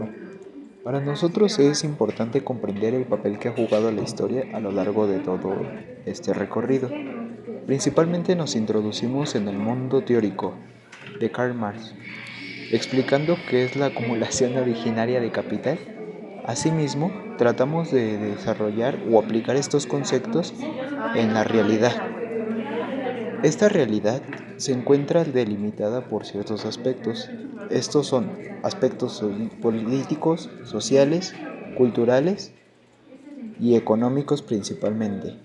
Va. Para nosotros es importante comprender el papel que ha jugado la historia a lo largo de todo este recorrido. Principalmente nos introducimos en el mundo teórico de Karl Marx, explicando qué es la acumulación originaria de capital. Asimismo, tratamos de desarrollar o aplicar estos conceptos en la realidad. Esta realidad se encuentra delimitada por ciertos aspectos. Estos son aspectos políticos, sociales, culturales y económicos principalmente.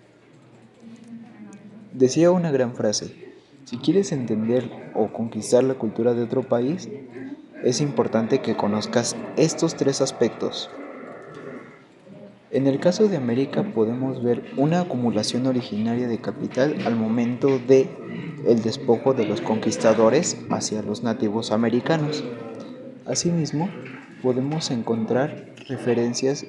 Decía una gran frase: si quieres entender o conquistar la cultura de otro país, es importante que conozcas estos tres aspectos. En el caso de América podemos ver una acumulación originaria de capital al momento de el despojo de los conquistadores hacia los nativos americanos. Asimismo, podemos encontrar referencias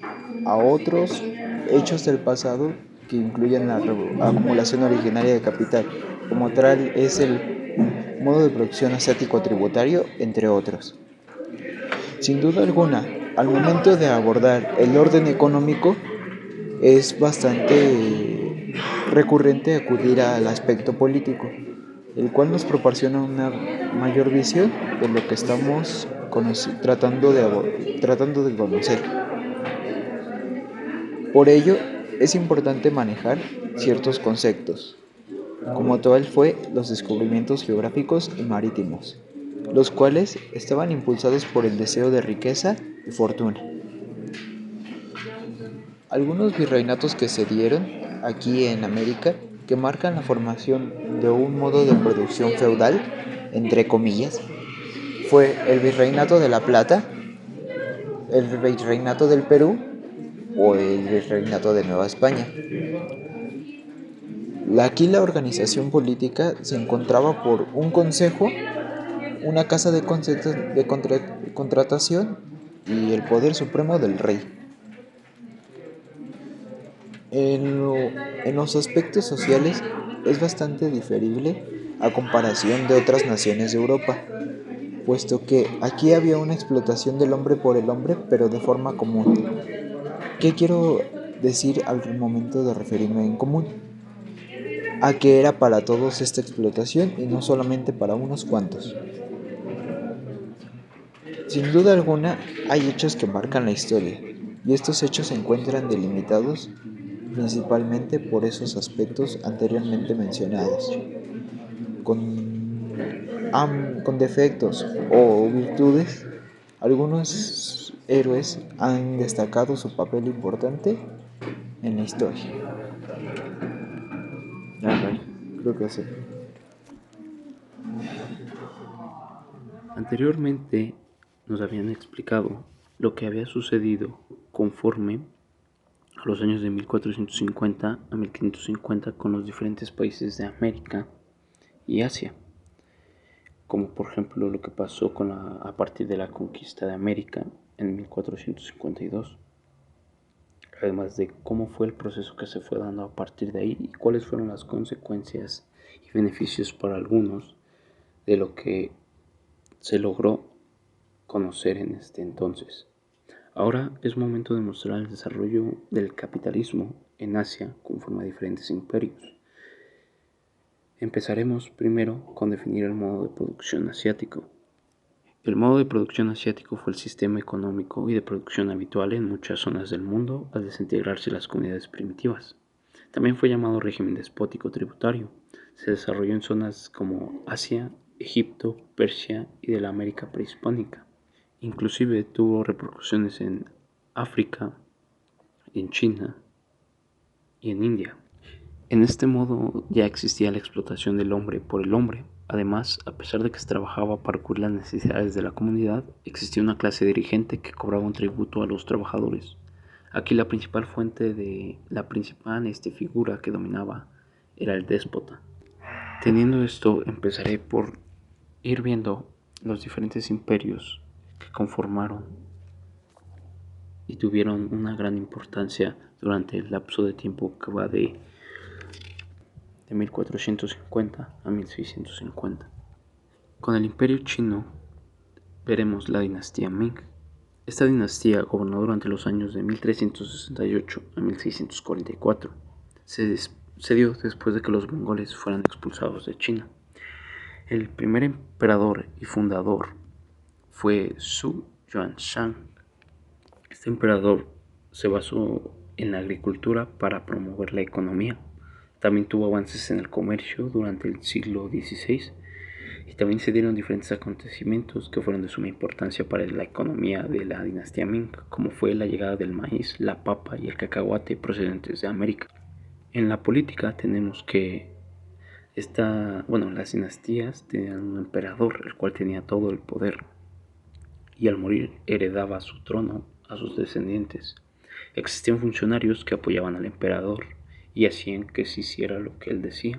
a otros hechos del pasado que incluyen la acumulación originaria de capital, como tal es el modo de producción asiático tributario, entre otros. Sin duda alguna, al momento de abordar el orden económico, es bastante recurrente acudir al aspecto político, el cual nos proporciona una mayor visión de lo que estamos tratando de conocer. Por ello, es importante manejar ciertos conceptos, como tal fue los descubrimientos geográficos y marítimos, los cuales estaban impulsados por el deseo de riqueza y fortuna. Algunos virreinatos que se dieron aquí en América que marcan la formación de un modo de producción feudal, entre comillas, fue el Virreinato de la Plata, el Virreinato del Perú o el Virreinato de Nueva España. Aquí la organización política se encontraba por un consejo, una casa de contratación y el poder supremo del rey. En los aspectos sociales es bastante diferible a comparación de otras naciones de Europa, puesto que aquí había una explotación del hombre por el hombre, pero de forma común. ¿Qué quiero decir al momento de referirme en común? A que era para todos esta explotación y no solamente para unos cuantos. Sin duda alguna, hay hechos que marcan la historia, y estos hechos se encuentran delimitados principalmente por esos aspectos anteriormente mencionados, con defectos o virtudes. Algunos héroes han destacado su papel importante en la historia. Creo que sí. Anteriormente nos habían explicado lo que había sucedido conforme a los años de 1450 a 1550 con los diferentes países de América y Asia, como por ejemplo lo que pasó a partir de la conquista de América en 1452, además de cómo fue el proceso que se fue dando a partir de ahí y cuáles fueron las consecuencias y beneficios para algunos de lo que se logró conocer en este entonces. Ahora es momento de mostrar el desarrollo del capitalismo en Asia conforme a diferentes imperios. Empezaremos primero con definir el modo de producción asiático. El modo de producción asiático fue el sistema económico y de producción habitual en muchas zonas del mundo al desintegrarse las comunidades primitivas. También fue llamado régimen despótico tributario. Se desarrolló en zonas como Asia, Egipto, Persia y de la América prehispánica. Inclusive tuvo repercusiones en África, en China y en India. En este modo ya existía la explotación del hombre por el hombre. Además, a pesar de que se trabajaba para cubrir las necesidades de la comunidad, existía una clase dirigente que cobraba un tributo a los trabajadores. Aquí la principal figura que dominaba era el déspota. Teniendo esto, empezaré por ir viendo los diferentes imperios que conformaron y tuvieron una gran importancia durante el lapso de tiempo que va de 1450 a 1650. Con el imperio chino veremos la dinastía Ming. Esta dinastía gobernó durante los años de 1368 a 1644. Se dio después de que los mongoles fueran expulsados de China. El primer emperador y fundador fue Su Yuanshan. Este emperador se basó en la agricultura para promover la economía. También tuvo avances en el comercio durante el siglo XVI y también se dieron diferentes acontecimientos que fueron de suma importancia para la economía de la dinastía Ming, como fue la llegada del maíz, la papa y el cacahuate procedentes de América. En la política tenemos que las dinastías tenían un emperador, el cual tenía todo el poder y al morir heredaba su trono a sus descendientes. Existían funcionarios que apoyaban al emperador y hacían que se hiciera lo que él decía.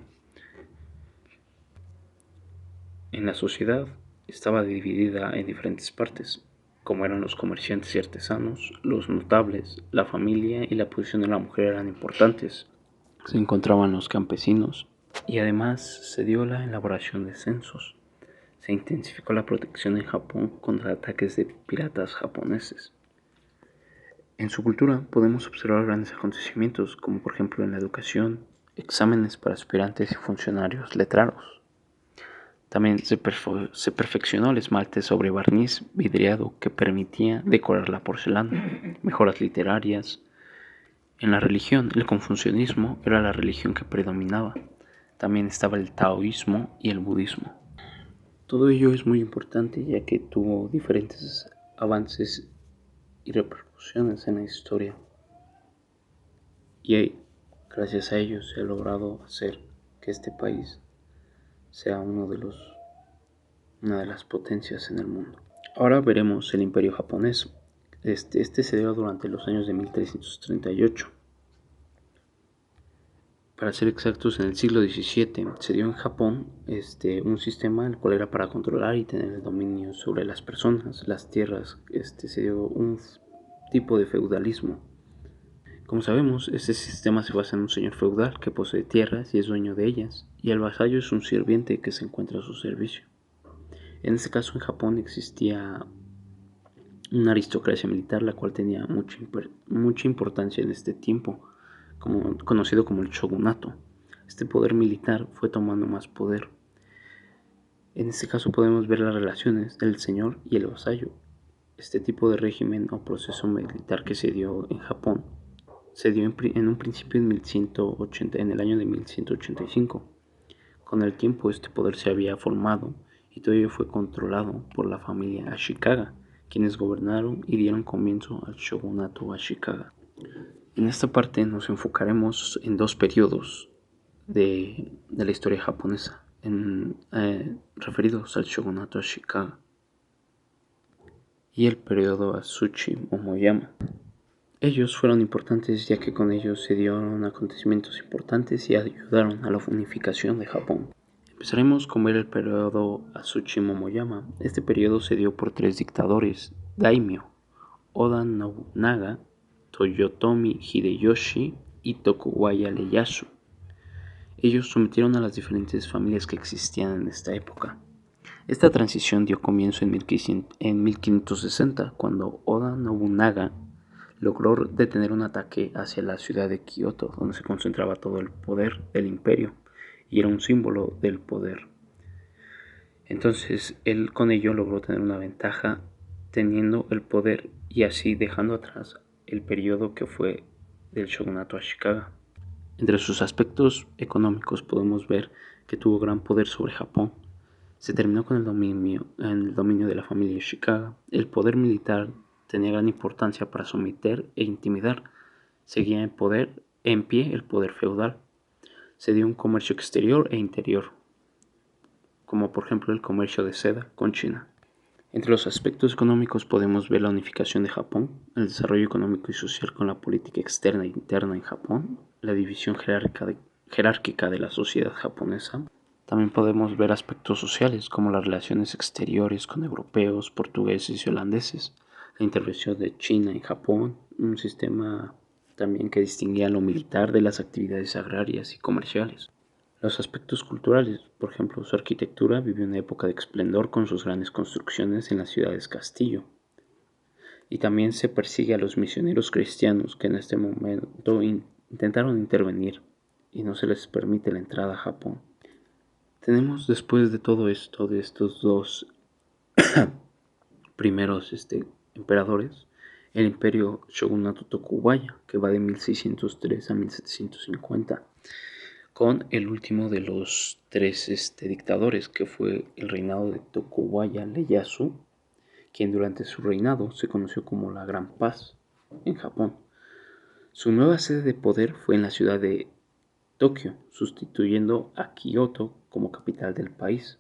En la sociedad estaba dividida en diferentes partes, como eran los comerciantes y artesanos, los notables, la familia y la posición de la mujer eran importantes. Se encontraban los campesinos y además se dio la elaboración de censos. Se intensificó la protección en Japón contra ataques de piratas japoneses. En su cultura podemos observar grandes acontecimientos, como por ejemplo en la educación, exámenes para aspirantes y funcionarios letrados. También se perfeccionó el esmalte sobre barniz vidriado que permitía decorar la porcelana, mejoras literarias. En la religión, el confucianismo era la religión que predominaba. También estaba el taoísmo y el budismo. Todo ello es muy importante ya que tuvo diferentes avances y repercusiones en la historia. Y gracias a ello se ha logrado hacer que este país sea una de las potencias en el mundo. Ahora veremos el Imperio japonés. Este se dio durante los años de 1338. Para ser exactos, en el siglo XVII se dio en Japón un sistema el cual era para controlar y tener el dominio sobre las personas, las tierras. Se dio un tipo de feudalismo. Como sabemos, este sistema se basa en un señor feudal que posee tierras y es dueño de ellas, y el vasallo es un sirviente que se encuentra a su servicio. En este caso, en Japón existía una aristocracia militar la cual tenía mucha importancia en este tiempo, conocido como el shogunato. Este poder militar fue tomando más poder. En este caso podemos ver las relaciones del señor y el vasallo. Este tipo de régimen o proceso militar que se dio en Japón se dio en un principio en el año de 1185. Con el tiempo este poder se había formado y todo ello fue controlado por la familia Ashikaga, quienes gobernaron y dieron comienzo al shogunato Ashikaga. En esta parte nos enfocaremos en dos periodos de la historia japonesa, referidos al shogunato Ashikaga y el periodo Azuchi Momoyama. Ellos fueron importantes ya que con ellos se dieron acontecimientos importantes y ayudaron a la unificación de Japón. Empezaremos con ver el periodo Azuchi Momoyama. Este periodo se dio por tres dictadores, daimyo, Oda Nobunaga, Toyotomi Hideyoshi y Tokugawa Ieyasu. Ellos sometieron a las diferentes familias que existían en esta época. Esta transición dio comienzo en 1560, cuando Oda Nobunaga logró detener un ataque hacia la ciudad de Kioto, donde se concentraba todo el poder del imperio y era un símbolo del poder. Entonces él con ello logró tener una ventaja teniendo el poder y así dejando atrás el periodo que fue del shogunato Ashikaga. Entre sus aspectos económicos podemos ver que tuvo gran poder sobre Japón. Se terminó con el dominio de la familia Ashikaga. El poder militar tenía gran importancia para someter e intimidar. Seguía en pie el poder feudal. Se dio un comercio exterior e interior, como por ejemplo el comercio de seda con China. Entre los aspectos económicos podemos ver la unificación de Japón, el desarrollo económico y social con la política externa e interna en Japón, la división jerárquica de la sociedad japonesa. También podemos ver aspectos sociales como las relaciones exteriores con europeos, portugueses y holandeses, la intervención de China en Japón, un sistema también que distinguía lo militar de las actividades agrarias y comerciales. Los aspectos culturales, por ejemplo, su arquitectura vivió una época de esplendor con sus grandes construcciones en las ciudades castillo. Y también se persigue a los misioneros cristianos que en este momento intentaron intervenir y no se les permite la entrada a Japón. Tenemos después de todo esto, de estos dos primeros emperadores, el imperio shogunato Tokugawa, que va de 1603 a 1750, con el último de los tres dictadores, que fue el reinado de Tokugawa Ieyasu, quien durante su reinado se conoció como la Gran Paz en Japón. Su nueva sede de poder fue en la ciudad de Tokio, sustituyendo a Kioto como capital del país.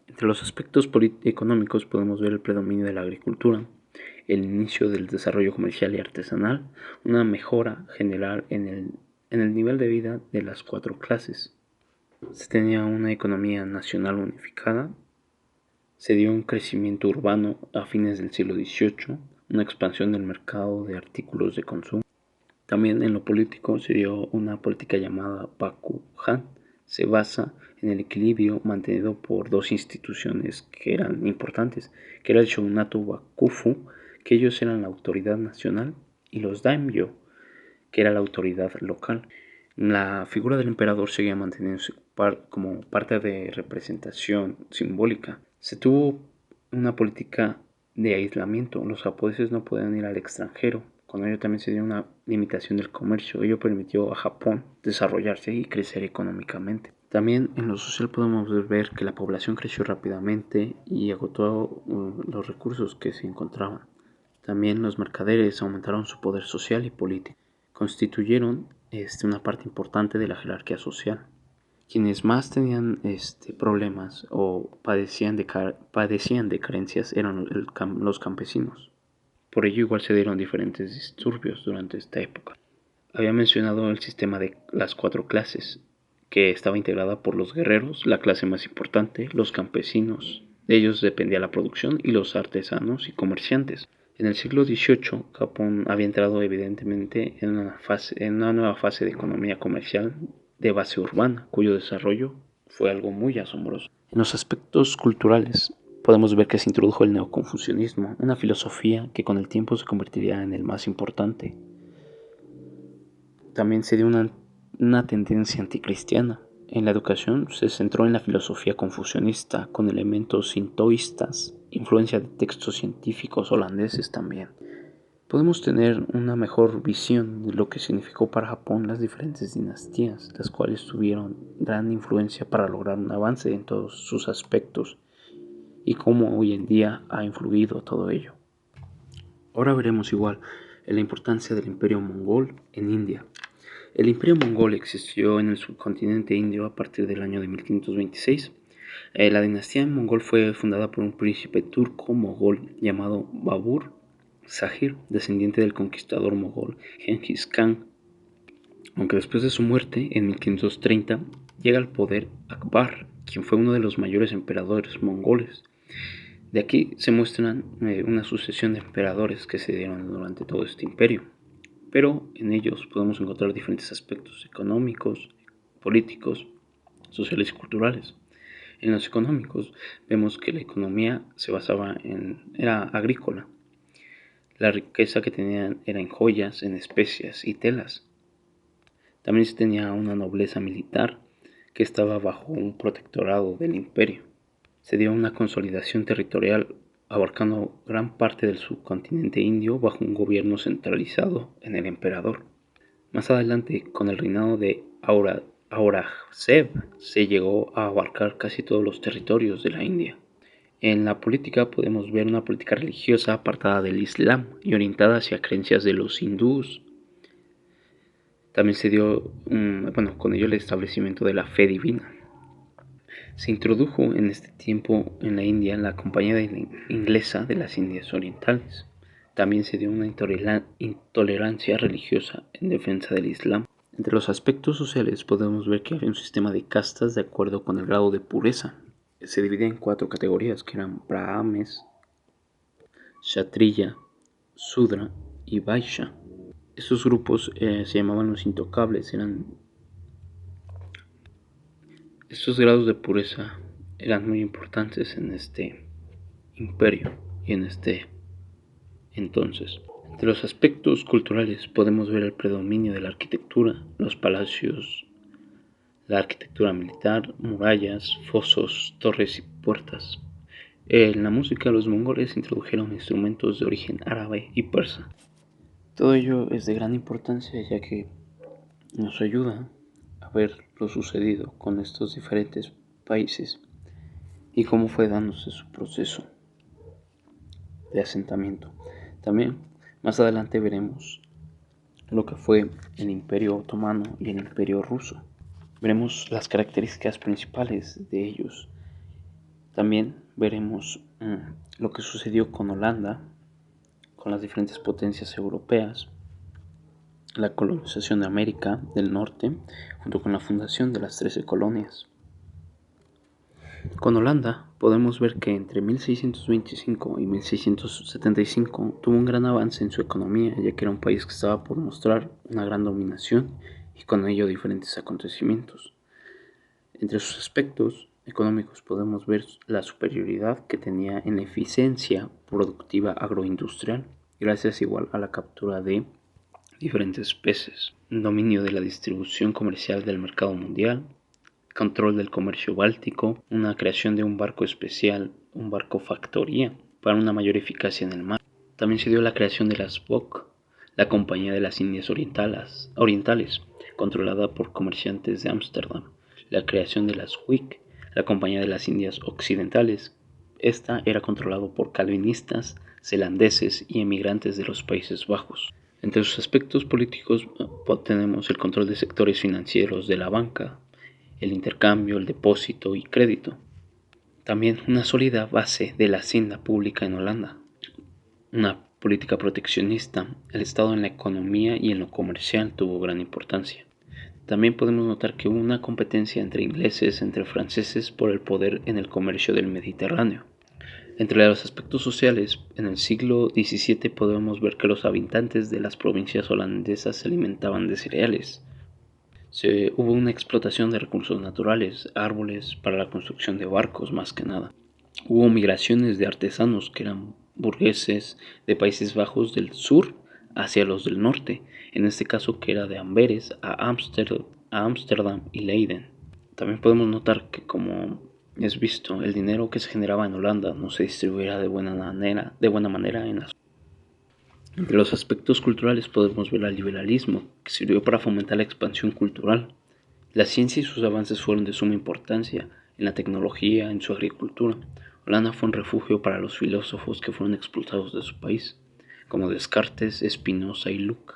Entre los aspectos económicos podemos ver el predominio de la agricultura, el inicio del desarrollo comercial y artesanal, una mejora general en el nivel de vida de las cuatro clases. Se tenía una economía nacional unificada, se dio un crecimiento urbano a fines del siglo XVIII, una expansión del mercado de artículos de consumo. También en lo político se dio una política llamada Bakuhan. Se basa en el equilibrio mantenido por dos instituciones que eran importantes, que era el shogunato Bakufu, que ellos eran la autoridad nacional, y los daimyo, que era la autoridad local. La figura del emperador seguía manteniéndose como parte de representación simbólica. Se tuvo una política de aislamiento. Los japoneses no podían ir al extranjero. Con ello también se dio una limitación del comercio. Ello permitió a Japón desarrollarse y crecer económicamente. También en lo social podemos ver que la población creció rápidamente y agotó los recursos que se encontraban. También los mercaderes aumentaron su poder social y político. Constituyeron una parte importante de la jerarquía social. Quienes más tenían problemas o padecían de carencias eran los campesinos. Por ello igual se dieron diferentes disturbios durante esta época. Había mencionado el sistema de las cuatro clases, que estaba integrada por los guerreros, la clase más importante, los campesinos, de ellos dependía la producción, y los artesanos y comerciantes. En el siglo XVIII, Japón había entrado evidentemente en una nueva fase de economía comercial de base urbana, cuyo desarrollo fue algo muy asombroso. En los aspectos culturales, podemos ver que se introdujo el neoconfucianismo, una filosofía que con el tiempo se convertiría en el más importante. También se dio una tendencia anticristiana. En la educación se centró en la filosofía confucianista con elementos sintoístas, influencia de textos científicos holandeses también. Podemos tener una mejor visión de lo que significó para Japón las diferentes dinastías, las cuales tuvieron gran influencia para lograr un avance en todos sus aspectos y cómo hoy en día ha influido todo ello. Ahora veremos igual la importancia del imperio mongol en India. El imperio mongol existió en el subcontinente indio a partir del año de 1526. La dinastía mongol fue fundada por un príncipe turco mogol llamado Babur Sahir, descendiente del conquistador mogol Genghis Khan. Aunque después de su muerte, en 1530, llega al poder Akbar, quien fue uno de los mayores emperadores mongoles. De aquí se muestran una sucesión de emperadores que se dieron durante todo este imperio, pero en ellos podemos encontrar diferentes aspectos económicos, políticos, sociales y culturales. En los económicos vemos que la economía se basaba era agrícola. La riqueza que tenían era en joyas, en especias y telas. También se tenía una nobleza militar que estaba bajo un protectorado del imperio. Se dio una consolidación territorial abarcando gran parte del subcontinente indio bajo un gobierno centralizado en el emperador. Más adelante, con el reinado de Aurangzeb, se llegó a abarcar casi todos los territorios de la India. En la política podemos ver una política religiosa apartada del Islam y orientada hacia creencias de los hindúes. También se dio, con ello el establecimiento de la fe divina. Se introdujo en este tiempo en la India la Compañía Inglesa de las Indias Orientales. También se dio una intolerancia religiosa en defensa del Islam. Entre los aspectos sociales podemos ver que había un sistema de castas de acuerdo con el grado de pureza. Se dividía en 4 categorías que eran Brahmanes, Kshatriya, Sudra y Vaishya. Estos grupos se llamaban los intocables. Estos grados de pureza eran muy importantes en este imperio y en este entonces. Entre los aspectos culturales podemos ver el predominio de la arquitectura, los palacios, la arquitectura militar, murallas, fosos, torres y puertas. En la música los mongoles introdujeron instrumentos de origen árabe y persa. Todo ello es de gran importancia ya que nos ayuda a ver lo sucedido con estos diferentes países y cómo fue dándose su proceso de asentamiento. También más adelante veremos lo que fue el Imperio Otomano y el Imperio Ruso. Veremos las características principales de ellos. También veremos lo que sucedió con Holanda, con las diferentes potencias europeas, la colonización de América del Norte, junto con la fundación de las 13 colonias. Con Holanda podemos ver que entre 1625 y 1675 tuvo un gran avance en su economía, ya que era un país que estaba por mostrar una gran dominación y con ello diferentes acontecimientos. Entre sus aspectos económicos podemos ver la superioridad que tenía en la eficiencia productiva agroindustrial, gracias igual a la captura de diferentes peces, dominio de la distribución comercial del mercado mundial, control del comercio báltico, una creación de un barco especial, un barco factoría, para una mayor eficacia en el mar. También se dio la creación de las BOC, la Compañía de las Indias Orientales, controlada por comerciantes de Ámsterdam, la creación de las WIC, la Compañía de las Indias Occidentales. Esta era controlado por calvinistas, zelandeses y emigrantes de los Países Bajos. Entre sus aspectos políticos tenemos el control de sectores financieros de la banca, el intercambio, el depósito y crédito. También una sólida base de la hacienda pública en Holanda, una política proteccionista, el Estado en la economía y en lo comercial tuvo gran importancia. También podemos notar que hubo una competencia entre ingleses, entre franceses por el poder en el comercio del Mediterráneo. Entre los aspectos sociales, en el siglo XVII podemos ver que los habitantes de las provincias holandesas se alimentaban de cereales. Hubo una explotación de recursos naturales, árboles, para la construcción de barcos más que nada. Hubo migraciones de artesanos que eran burgueses de Países Bajos del sur hacia los del norte, en este caso que era de Amberes a Ámsterdam y Leiden. También podemos notar que, como es visto, el dinero que se generaba en Holanda no se distribuía de buena manera en las. Entre los aspectos culturales podemos ver al liberalismo, que sirvió para fomentar la expansión cultural. La ciencia y sus avances fueron de suma importancia en la tecnología, en su agricultura. Holanda fue un refugio para los filósofos que fueron expulsados de su país, como Descartes, Spinoza y Locke.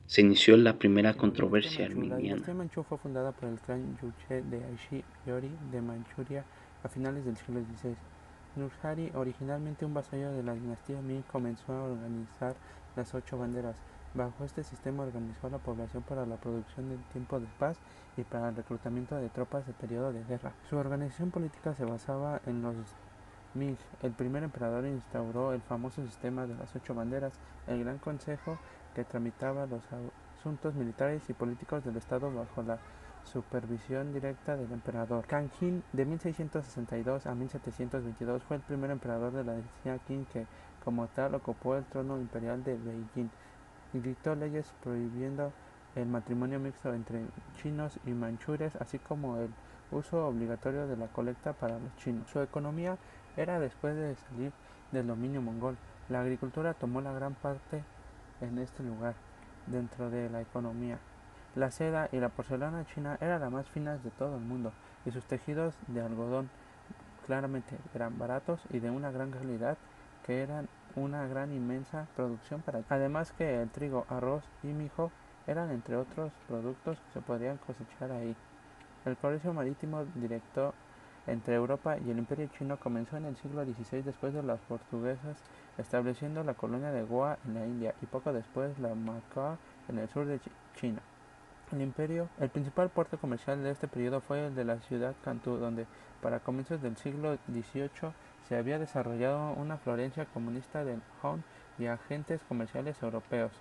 Se inició la primera controversia La arminiana. dinastía Manchú fue fundada por el clan Yuche de Aishi Yori de Manchuria a finales del siglo XVI. Nurjari, originalmente un vasallo de la dinastía Ming, comenzó a organizar las 8 banderas. Bajo este sistema organizó a la población para la producción en tiempo de paz y para el reclutamiento de tropas de periodo de guerra. Su organización política se basaba en los Ming. El primer emperador instauró el famoso sistema de las 8 banderas, el Gran Consejo, que tramitaba los asuntos militares y políticos del Estado bajo la supervisión directa del emperador. Kang Jin, de 1662 a 1722, fue el primer emperador de la dinastía Qing que, como tal, ocupó el trono imperial de Beijing. Dictó leyes prohibiendo el matrimonio mixto entre chinos y manchúes, así como el uso obligatorio de la colecta para los chinos. Su economía era después de salir del dominio mongol. La agricultura tomó la gran parte en este lugar, dentro de la economía. La seda y la porcelana china eran las más finas de todo el mundo, y sus tejidos de algodón claramente eran baratos y de una gran calidad, que eran una gran inmensa producción para. Además que el trigo, arroz y mijo eran entre otros productos que se podían cosechar ahí. El comercio marítimo directo entre Europa y el Imperio Chino comenzó en el siglo XVI después de los portugueses estableciendo la colonia de Goa en la India y poco después la Macao en el sur de China. El principal puerto comercial de este periodo fue el de la ciudad Cantú, donde para comienzos del siglo XVIII se había desarrollado una florencia comunista del Han y agentes comerciales europeos.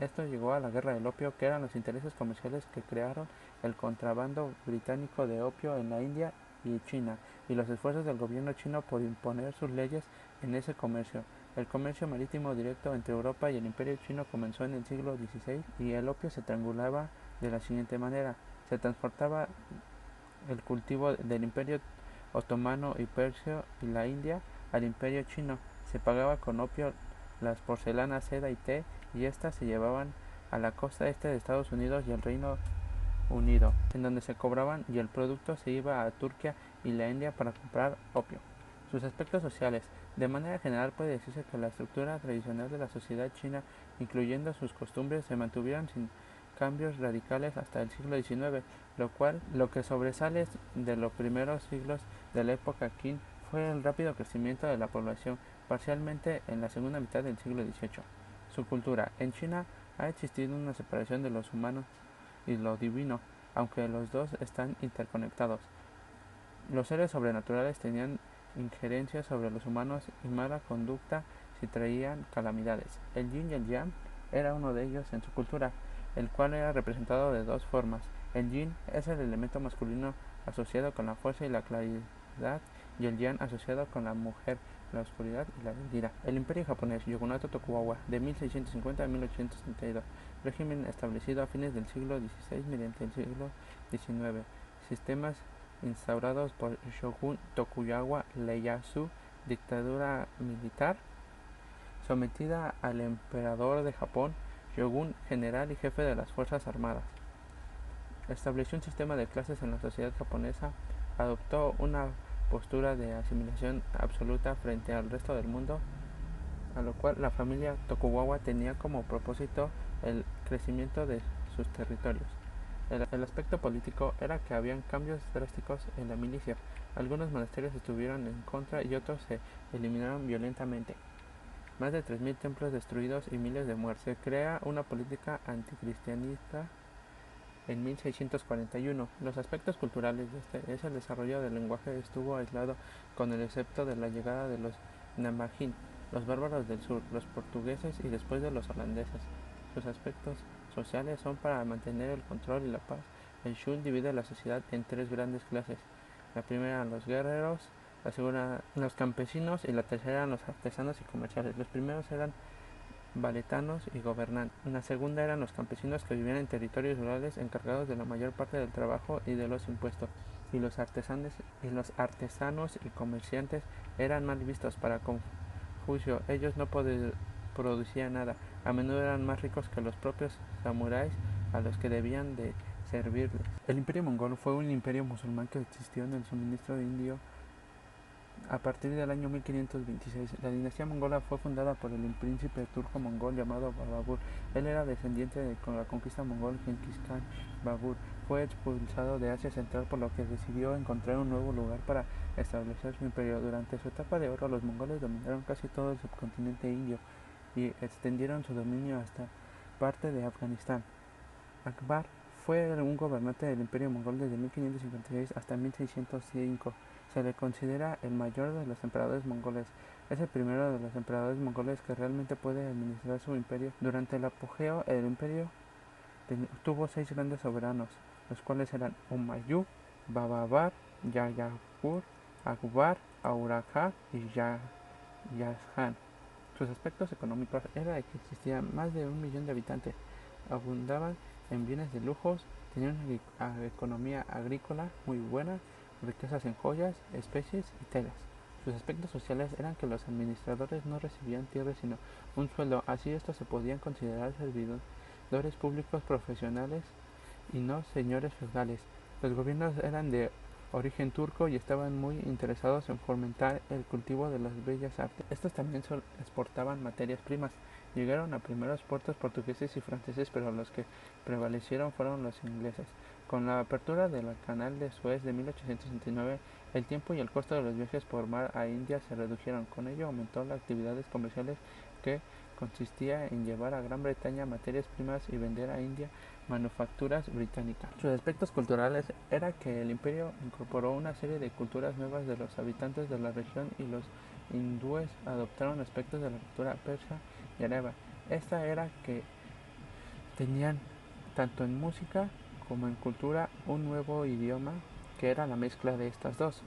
Esto llegó a la guerra del opio, que eran los intereses comerciales que crearon el contrabando británico de opio en la India y China, y los esfuerzos del gobierno chino por imponer sus leyes en ese comercio. El comercio marítimo directo entre Europa y el Imperio Chino comenzó en el siglo XVI y el opio se triangulaba de la siguiente manera. Se transportaba el cultivo del Imperio Otomano y Persio y la India al Imperio Chino. Se pagaba con opio las porcelanas, seda y té, y estas se llevaban a la costa este de Estados Unidos y el Reino Unido, en donde se cobraban, y el producto se iba a Turquía y la India para comprar opio. Sus aspectos sociales. De manera general puede decirse que la estructura tradicional de la sociedad china, incluyendo sus costumbres, se mantuvieron sin cambios radicales hasta el siglo XIX, lo que sobresale de los primeros siglos de la época Qin fue el rápido crecimiento de la población, parcialmente en la segunda mitad del siglo XVIII. Su cultura. En China ha existido una separación de los humanos y lo divino, aunque los dos están interconectados. Los seres sobrenaturales tenían injerencias sobre los humanos y mala conducta si traían calamidades. El yin y el yang era uno de ellos en su cultura, el cual era representado de dos formas. El yin es el elemento masculino asociado con la fuerza y la claridad, y el yang asociado con la mujer, la oscuridad y la mentira. El imperio japonés, Shogunato Tokugawa, de 1650 a 1832, régimen establecido a fines del siglo XVI mediante el siglo XIX. Sistemas instaurados por Shogun Tokugawa Ieyasu, dictadura militar, sometida al emperador de Japón, Shogun general y jefe de las fuerzas armadas. Estableció un sistema de clases en la sociedad japonesa, adoptó una postura de asimilación absoluta frente al resto del mundo, a lo cual la familia Tokugawa tenía como propósito el crecimiento de sus territorios. El aspecto político era que habían cambios drásticos en la milicia. Algunos monasterios estuvieron en contra y otros se eliminaron violentamente. Más de 3.000 templos destruidos y miles de muertos. Se crea una política anticristianista en 1641. Los aspectos culturales de este es el desarrollo del lenguaje estuvo aislado con el excepto de la llegada de los Namajín, los bárbaros del sur, los portugueses y después de los holandeses. Sus aspectos sociales son para mantener el control y la paz. El Shun divide la sociedad en tres grandes clases. La primera eran los guerreros, la segunda los campesinos y la tercera eran los artesanos y comerciales. Los primeros eran valetanos y gobernantes. La segunda eran los campesinos que vivían en territorios rurales encargados de la mayor parte del trabajo y de los impuestos. Y los artesanos y comerciantes eran mal vistos para Confucio. Ellos no producían nada. A menudo eran más ricos que los propios samuráis a los que debían de servirles. El imperio mongol fue un imperio musulmán que existió en el suministro indio a partir del año 1526. La dinastía mongola fue fundada por el príncipe turco mongol llamado Babur. Él era descendiente de la conquista mongol Genghis Khan. Babur fue expulsado de Asia Central, por lo que decidió encontrar un nuevo lugar para establecer su imperio. Durante su etapa de oro, los mongoles dominaron casi todo el subcontinente indio y extendieron su dominio hasta parte de Afganistán. Akbar fue un gobernante del imperio mongol desde 1556 hasta 1605. Se le considera el mayor de los emperadores mongoles. Es el primero de los emperadores mongoles que realmente puede administrar su imperio. Durante el apogeo, el imperio tuvo 6 grandes soberanos, los cuales eran Humayun, Bababar, Jayagur, Akbar, Aurangzeb y Shahjahan. Sus aspectos económicos era que existían más de 1 millón de habitantes, abundaban en bienes de lujos, tenían una economía agrícola muy buena, riquezas en joyas, especies y telas. Sus aspectos sociales eran que los administradores no recibían tierras sino un sueldo, así estos se podían considerar servidores públicos profesionales y no señores feudales. Los gobiernos eran de origen turco y estaban muy interesados en fomentar el cultivo de las bellas artes. Estos también exportaban materias primas. Llegaron a primeros puertos portugueses y franceses, pero los que prevalecieron fueron los ingleses. Con la apertura del canal de Suez de 1869, el tiempo y el costo de los viajes por mar a India se redujeron. Con ello aumentó las actividades comerciales, que consistía en llevar a Gran Bretaña materias primas y vender a India manufacturas británicas. Sus aspectos culturales era que el imperio incorporó una serie de culturas nuevas de los habitantes de la región, y los hindúes adoptaron aspectos de la cultura persa y árabe. Esta era que tenían tanto en música como en cultura un nuevo idioma que era la mezcla de estas dos.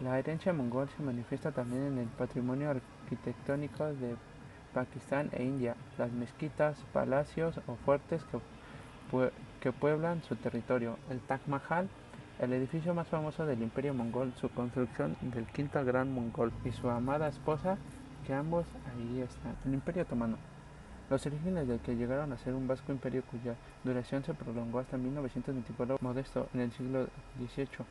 La herencia mongol se manifiesta también en el patrimonio arquitectónico de Pakistán e India, las mezquitas, palacios o fuertes que pueblan su territorio. El Taj Mahal, el edificio más famoso del Imperio Mongol, su construcción del quinto gran mongol y su amada esposa, que ambos ahí están. El Imperio Otomano. Los orígenes del que llegaron a ser un vasco imperio cuya duración se prolongó hasta 1924, modesto en el siglo XVIII.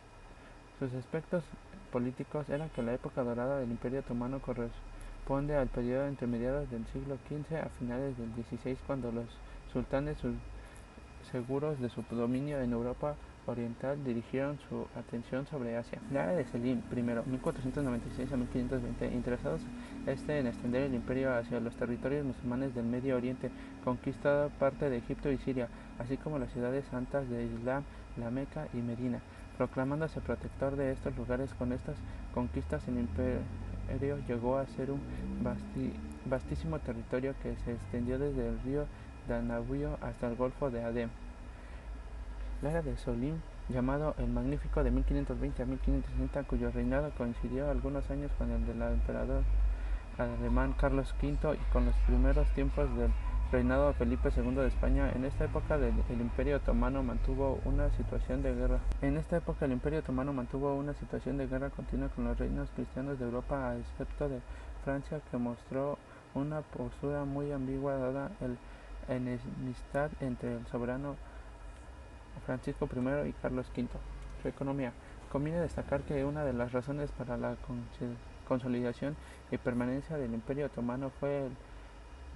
Sus aspectos políticos eran que la época dorada del Imperio Otomano corresponde al periodo entre mediados del siglo XV a finales del XVI, cuando los sultanes seguros de su dominio en Europa oriental dirigieron su atención sobre Asia. La era de Selim I, 1496 a 1520, interesados en extender el imperio hacia los territorios musulmanes del Medio Oriente, conquistado parte de Egipto y Siria, así como las ciudades santas de Islam, la Meca y Medina. Proclamándose protector de estos lugares, con estas conquistas el imperio llegó a ser un vastísimo territorio que se extendió desde el río Danubio hasta el Golfo de Adén. La era de Selim, llamado el Magnífico, de 1520 a 1560, cuyo reinado coincidió algunos años con el del emperador alemán Carlos V y con los primeros tiempos del reinado de Felipe II de España. En esta época el Imperio Otomano mantuvo una situación de guerra. Continua con los reinos cristianos de Europa, a excepto de Francia, que mostró una postura muy ambigua dada la enemistad entre el soberano Francisco I y Carlos V. Su economía. Conviene destacar que una de las razones para la consolidación y permanencia del Imperio Otomano fue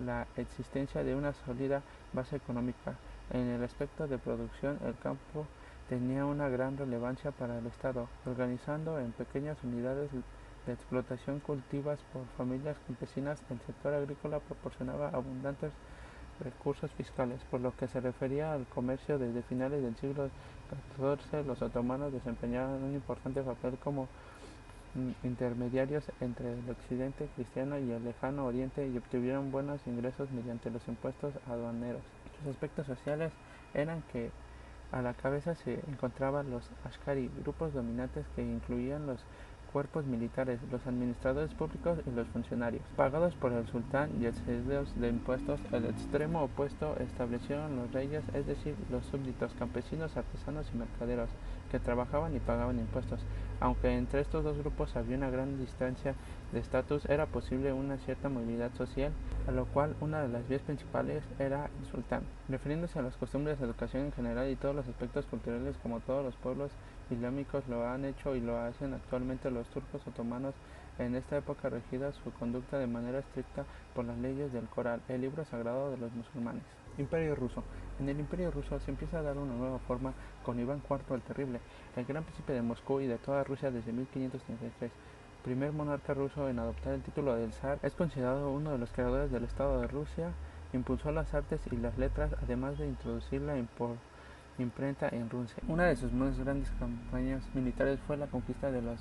la existencia de una sólida base económica. En el aspecto de producción, el campo tenía una gran relevancia para el Estado, organizando en pequeñas unidades de explotación cultivadas por familias campesinas. El sector agrícola proporcionaba abundantes recursos fiscales. Por lo que se refería al comercio, desde finales del siglo XIV los otomanos desempeñaron un importante papel como intermediarios entre el occidente cristiano y el lejano oriente, y obtuvieron buenos ingresos mediante los impuestos aduaneros. Sus aspectos sociales eran que a la cabeza se encontraban los Ashkari, grupos dominantes que incluían los cuerpos militares, los administradores públicos y los funcionarios, pagados por el sultán y excedidos de impuestos. El extremo opuesto establecieron los reyes, es decir, los súbditos, campesinos, artesanos y mercaderos, que trabajaban y pagaban impuestos. Aunque entre estos dos grupos había una gran distancia de estatus, era posible una cierta movilidad social, a lo cual una de las vías principales era el sultán. Refiriéndose a las costumbres, educación en general y todos los aspectos culturales, como todos los pueblos islámicos lo han hecho y lo hacen actualmente, los turcos otomanos en esta época regida su conducta de manera estricta por las leyes del Corán, el libro sagrado de los musulmanes. Imperio ruso. En el Imperio ruso se empieza a dar una nueva forma con Iván IV el Terrible, el gran príncipe de Moscú y de toda Rusia desde 1533. Primer monarca ruso en adoptar el título del zar, es considerado uno de los creadores del Estado de Rusia. Impulsó las artes y las letras, además de introducir la imprenta en Rusia. Una de sus más grandes campañas militares fue la conquista de los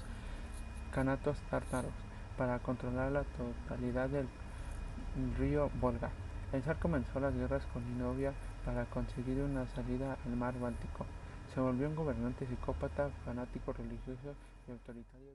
Kanatos tártaros para controlar la totalidad del río Volga. El zar comenzó las guerras con Linovia para conseguir una salida al mar Báltico. Se volvió un gobernante psicópata, fanático religioso y autoritario.